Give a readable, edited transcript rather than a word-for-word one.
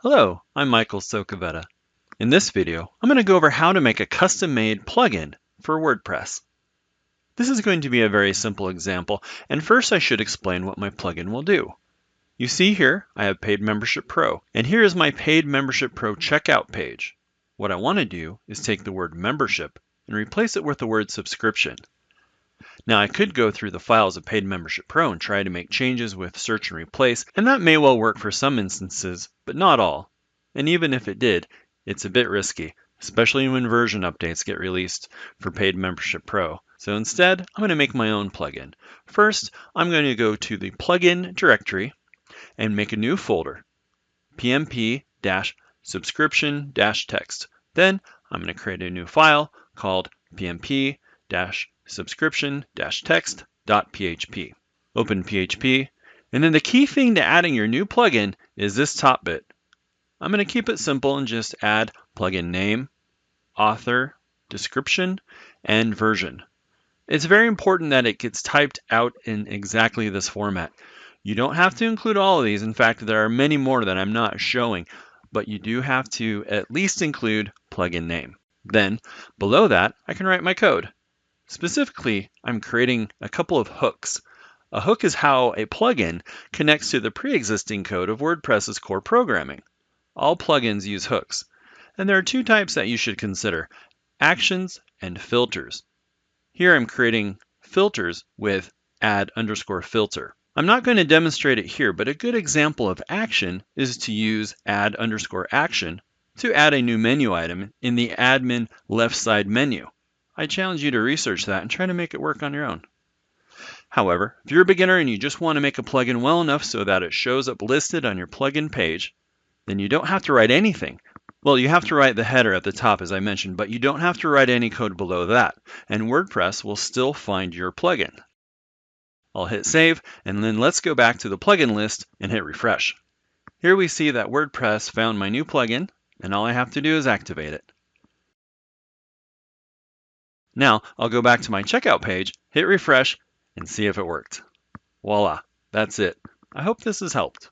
Hello, I'm Michael Socavetta. In this video, I'm going to go over how to make a custom-made plugin for WordPress. This is going to be a very simple example, and first I should explain what my plugin will do. You see here, I have Paid Membership Pro, and here is my Paid Membership Pro checkout page. What I want to do is take the word membership and replace it with the word subscription. Now I could go through the files of Paid Membership Pro and try to make changes with search and replace, and that may well work for some instances, but not all. And even if it did, it's a bit risky, especially when version updates get released for Paid Membership Pro. So instead, I'm going to make my own plugin. First, I'm going to go to the plugin directory and make a new folder, pmp-subscription-text. Then I'm going to create a new file called pmp-subscription-text.php. Open PHP, and then the key thing to adding your new plugin is this top bit. I'm going to keep it simple and just add plugin name, author, description, and version. It's very important that it gets typed out in exactly this format. You don't have to include all of these. In fact, there are many more that I'm not showing, but you do have to at least include plugin name. Then, below that, I can write my code. Specifically, I'm creating a couple of hooks. A hook is how a plugin connects to the pre-existing code of WordPress's core programming. All plugins use hooks, and there are two types that you should consider: actions and filters. Here I'm creating filters with add_filter. I'm not going to demonstrate it here, but a good example of action is to use add_action to add a new menu item in the admin left side menu. I challenge you to research that and try to make it work on your own. However, if you're a beginner and you just want to make a plugin well enough so that it shows up listed on your plugin page, then you don't have to write anything. Well, you have to write the header at the top, as I mentioned, but you don't have to write any code below that, and WordPress will still find your plugin. I'll hit save, and then let's go back to the plugin list and hit refresh. Here we see that WordPress found my new plugin, and all I have to do is activate it. Now, I'll go back to my checkout page, hit refresh, and see if it worked. Voila, that's it. I hope this has helped.